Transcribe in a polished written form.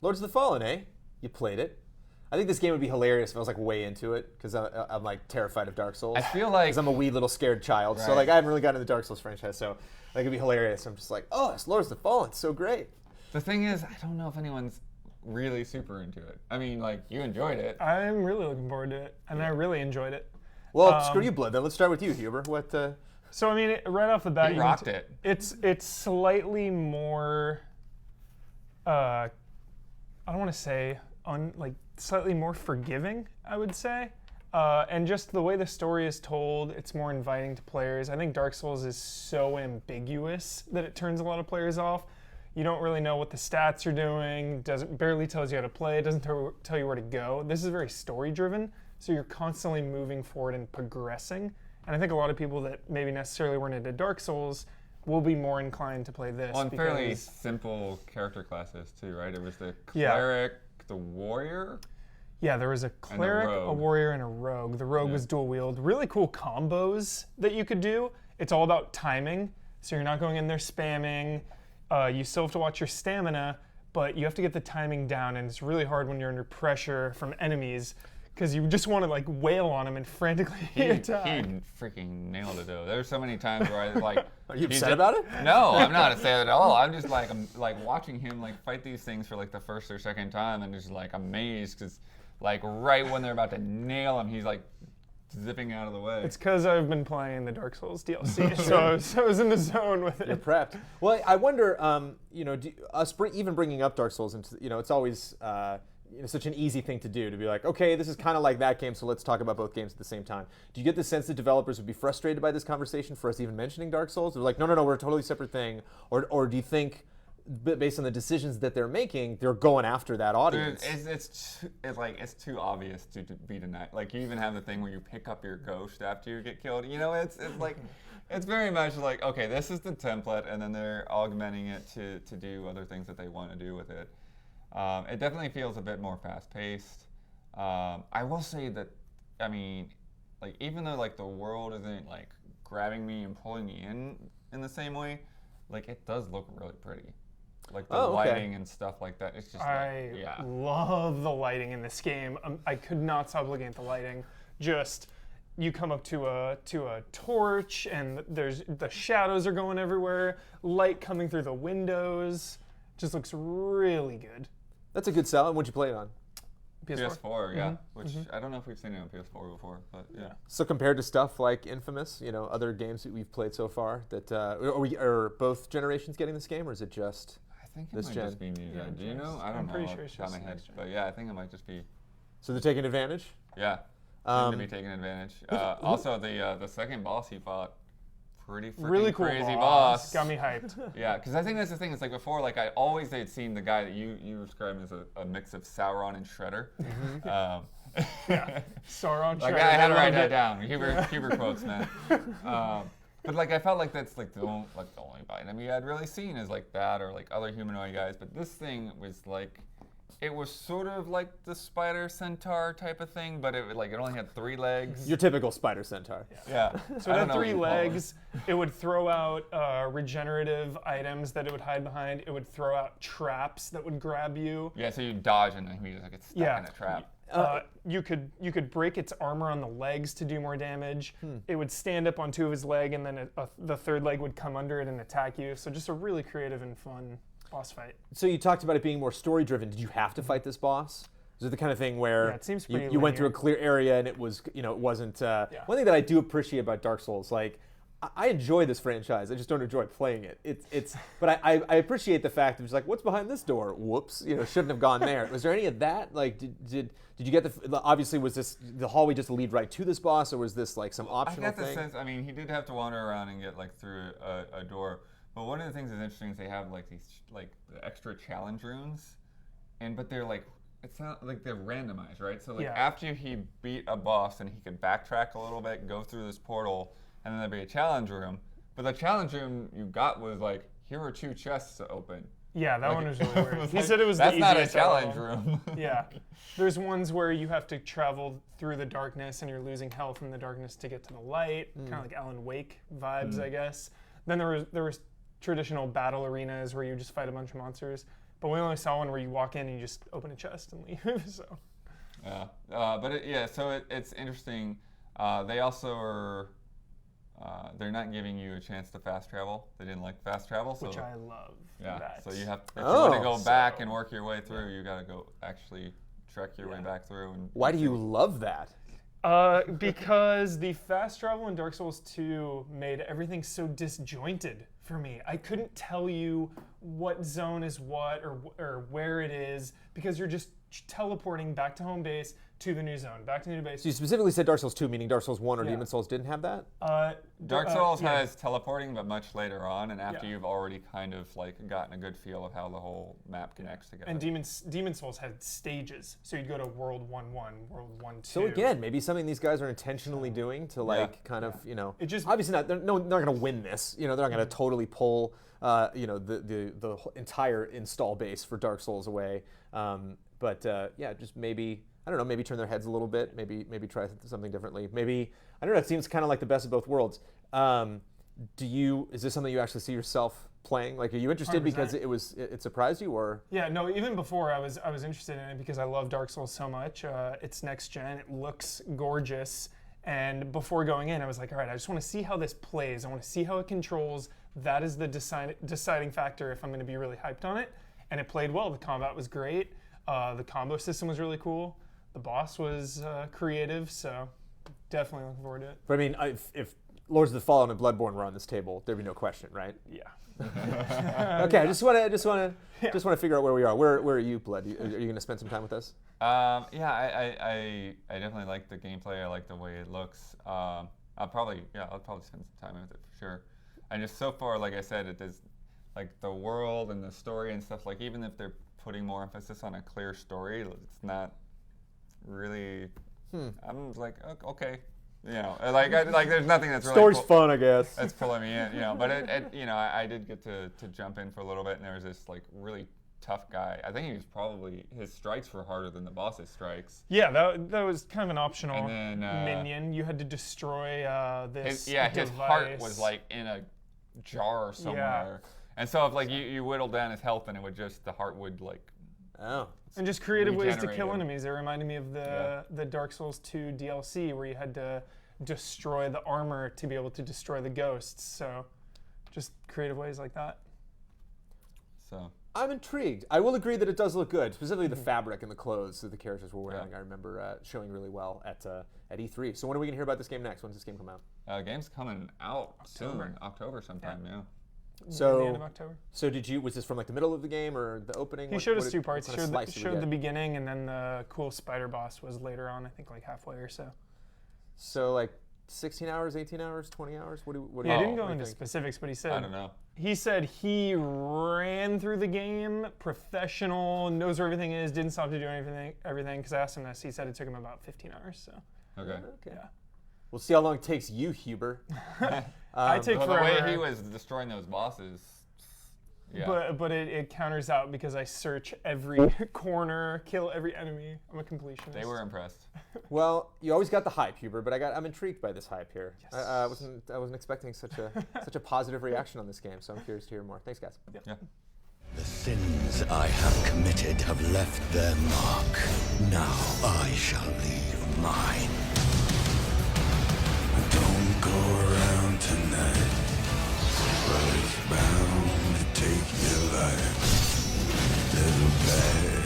Lords of the Fallen, eh? You played it. I think this game would be hilarious if I was like way into it because I'm like terrified of Dark Souls. I feel like because I'm a wee little scared child, so Right. like I haven't really gotten into the Dark Souls franchise, so like it'd be hilarious. I'm just like, oh, it's Lords of the Fallen, it's so great. the thing is, I don't know if anyone's really super into it. I mean, like you enjoyed it. I'm really looking forward to it, and I really enjoyed it. Well, screw you, Blood. Then let's start with you, Huber. What? So I mean, right off the bat, You you rocked it. It's slightly more. I don't want to say slightly more forgiving, I would say, and just the way the story is told, it's more inviting to players. I think Dark Souls is so ambiguous that it turns a lot of players off. You don't really know what the stats are doing. Barely tells you how to play. It doesn't tell you where to go. This is very story driven, so you're constantly moving forward and progressing. And I think a lot of people that maybe necessarily weren't into Dark Souls will be more inclined to play this. On fairly because- simple character classes too, right? It was the Yeah. cleric, the warrior. Yeah, there was a cleric, a rogue. warrior, and a rogue. The rogue was dual wield. Really cool combos that you could do. It's all about timing, so you're not going in there spamming. You still have to watch your stamina, but you have to get the timing down, and it's really hard when you're under pressure from enemies because you just want to like wail on them and frantically He attack. freaking nailed it though. There's so many times where I like. Are you upset about it? No, I'm not upset at all. I'm like watching him like fight these things for like the first or second time and just like amazed because like right when they're about to nail him, he's like zipping out of the way. It's because I've been playing the Dark Souls DLC, so I was in the zone with You're it. prepped. Well, I wonder, even bringing up Dark Souls into, it's always such an easy thing to do to be like, okay, this is kind of like that game, so let's talk about both games at the same time. Do you get the sense that developers would be frustrated by this conversation for us even mentioning Dark Souls? They're like, no, we're a totally separate thing. Or do you think, based on the decisions that they're making, they're going after that audience? Dude, it's too obvious to be denied. Like you even have the thing where you pick up your ghost after you get killed. It's like it's very much like, okay, this is the template, and then they're augmenting it to do other things that they want to do with it. It definitely feels a bit more fast-paced. I will say that, I mean, like even though like the world isn't like grabbing me and pulling me in the same way, like it does look really pretty. Like the lighting and stuff like that. It's just I love the lighting in this game. I could not stop looking at the lighting. Just you come up to a torch and the shadows are going everywhere. Light coming through the windows. Just looks really good. That's a good sell. And what'd you play it on? PS4, yeah. Which I don't know if we've seen it on PS4 before, but yeah. So compared to stuff like Infamous, other games that we've played so far, that are both generations getting this game, or is it just? I think it This might gen. just be new gen. Do you know? I don't I'm know. pretty off sure the it's top of just my head, next gen. but yeah, I think it might just be. So they're taking advantage. Yeah, seem to be taking advantage. Also, the second boss he fought, pretty freaking Really cool crazy boss. boss. Got me hyped. Yeah, because I think that's the thing. It's like before, like I always had seen the guy that you described as a mix of Sauron and Shredder. Sauron. Like Shredder, I had to write loved that it. down. Huber quotes, man. But like I felt like that's like the only item you had really seen is like that or like other humanoid guys. But this thing was like, it was sort of like the spider centaur type of thing, but it only had 3 legs. Your typical spider centaur. Yeah. So it had 3 legs. It would throw out regenerative items that it would hide behind. It would throw out traps that would grab you. Yeah, so you dodge and then you just get stuck in a trap. You could break its armor on the legs to do more damage. It would stand up on 2 of his legs, and then the third leg would come under it and attack you. So just a really creative and fun boss fight. So you talked about it being more story driven. Did you have to fight this boss? Is it the kind of thing where it seems pretty you went through a linear. clear area and it was, it wasn't. One thing that I do appreciate about Dark Souls, like I enjoy this franchise. I just don't enjoy playing it. But I appreciate the fact that it's like, what's behind this door? Whoops, shouldn't have gone there. Was there any of that? Like, did you get obviously was this the hallway just lead right to this boss, or was this like some optional I got the thing? sense. I mean, he did have to wander around and get like through a door. But one of the things that's interesting is they have like these like extra challenge runes, but they're like it's not like they're randomized, right? So like after he beat a boss and he could backtrack a little bit, go through this portal, and then there'd be a challenge room. But the challenge room you got was like, here are 2 chests to open. Yeah, that one was really weird. He Like, said it was that's the not a easiest out of challenge all. room. Yeah. There's ones where you have to travel through the darkness and you're losing health in the darkness to get to the light, kind of like Alan Wake vibes, I guess. Then there was traditional battle arenas where you just fight a bunch of monsters. But we only saw one where you walk in and you just open a chest and leave. So. Yeah, so it's interesting. They also are. They're not giving you a chance to fast travel. They didn't like fast travel, so Which I love. yeah. That. So you have if you want to go back So- and work your way through, you gotta go actually trek your way back through. And Why do you love that? Because the fast travel in Dark Souls 2 made everything so disjointed for me. I couldn't tell you what zone is what or where it is because you're just teleporting back to home base to the new zone, back to the new base. So you specifically said Dark Souls 2, meaning Dark Souls 1 or Yeah. Demon Souls didn't have that? Dark Souls yeah. has teleporting, but much later on, and after Yeah. you've already kind of like gotten a good feel of how the whole map connects together. And Demon Souls had stages, so you'd go to World 1-1, World 1-2. So again, maybe something these guys are intentionally doing to like kind of, you know, It just- obviously not, they're not going to win this. You know, they're not going to totally pull, you know, the whole entire install base for Dark Souls away. But yeah, just maybe, I don't know, maybe turn their heads a little bit, maybe try something differently. Maybe, I don't know, it seems kind of like the best of both worlds. Is this something you actually see yourself playing? Like, are you interested 100%. because it surprised you, or? Yeah, no, even before I was interested in it because I love Dark Souls so much. It's next gen, it looks gorgeous. And before going in, I was like, all right, I just want to see how this plays. I want to see how it controls. That is the deciding factor if I'm going to be really hyped on it. And it played well. The combat was great. The combo system was really cool. The boss was creative, so definitely looking forward to it. But I mean, if Lords of the Fallen and Bloodborne were on this table, there'd be no question, right? Yeah. Okay, I just want to figure out where we are. Where are you, Blood? Are you going to spend some time with us? Yeah, I definitely like the gameplay. I like the way it looks. I'll probably spend some time with it for sure. And just so far, like I said, it is like the world and the story and stuff. Like even if they're putting more emphasis on a clear story, it's not really. I'm like okay, you know, like there's nothing that's really Story's fun, I guess. that's pulling me in, you know. But it you know, I did get to jump in for a little bit, and there was this like really tough guy. I think he was probably his strikes were harder than the boss's strikes. Yeah, that was kind of an optional And then, minion. You had to destroy this His heart device. was like in a jar somewhere. And so if like you whittled down his health, and it would just the heart would like. Oh. And just creative ways to kill regenerated. enemies. It reminded me of the Dark Souls 2 DLC where you had to destroy the armor to be able to destroy the ghosts. So just creative ways like that. So. I'm intrigued. I will agree that it does look good, specifically the fabric and the clothes that the characters were wearing. Yeah. I remember showing really well at E3. So when are we going to hear about this game next? When's this game come out? Game's coming out soon, October sometime. Yeah. So the end of October. So was this from like the middle of the game or the opening? He showed us two parts. What kind of slice did we Showed get? the beginning, and then the cool spider boss was later on. I think like halfway or so. So like 16 hours, 18 hours, 20 hours? What do Yeah, I you didn't go what do you into think? specifics, but he said I don't know. He said he ran through the game, professional, knows where everything is, didn't stop to do everything. Because I asked him this, he said it took him about 15 hours. So Okay. Okay. yeah, We'll see how long it takes you, Huber. I take Well, the forever. way he was destroying those bosses. Yeah. But it counters out because I search every corner, kill every enemy. I'm a completionist. They were impressed. Well, you always got the hype, Huber, but I'm intrigued by this hype here. I wasn't expecting such a positive reaction on this game, so I'm curious to hear more. Thanks, guys. Yeah. The sins I have committed have left their mark. Now I shall leave mine. Don't go around tonight. Well, it's bound to take your life. Little bad.